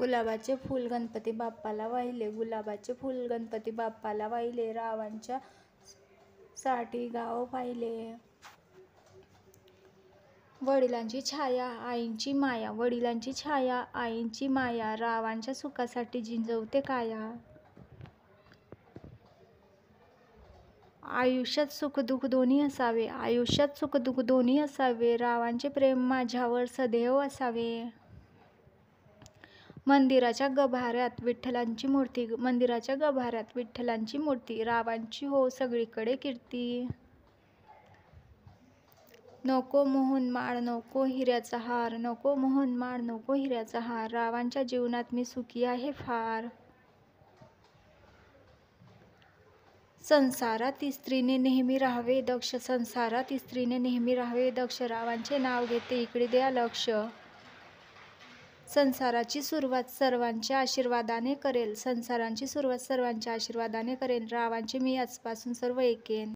गुलाबाचे फूल गणपती बाप्पाला वाहिले, गुलाबाचे फूल गणपती बाप्पाला वाहिले, रावांच्या साठी गाव पाहिले. वडिलांची छाया आईंची माया, वडिलांची छाया आईंची माया, रावांच्या सुखासाठी झिंजवते काया. आयुष्यात सुखदुःख दोन्ही असावे, आयुष्यात सुखदुःख दोन्ही असावे, रावांचे प्रेम माझ्यावर सदैव असावे. मंदिराच्या गाभाऱ्यात विठ्ठलाची मूर्ती, मंदिराच्या गाभाऱ्यात विठ्ठलाची मूर्ती, रावांची हो सगळीकडे कीर्ती. नको मोहनमाळ नको हिऱ्याचा हार, नको मोहनमाळ नको हिऱ्याचा हार, रावांच्या जीवनात मी सुखी आहे फार. संसारात स्त्रीने नेहमी राहावे दक्ष, संसारात स्त्रीने नेहमी राहावे दक्ष, रावांचे नाव घेते इकडे द्या लक्ष. संसाराची सुरुवात सर्वांच्या आशीर्वादाने करेल, संसाराची सुरुवात सर्वांच्या आशीर्वादाने करेल, रावांचे मी आजपासून सर्व ऐकेन.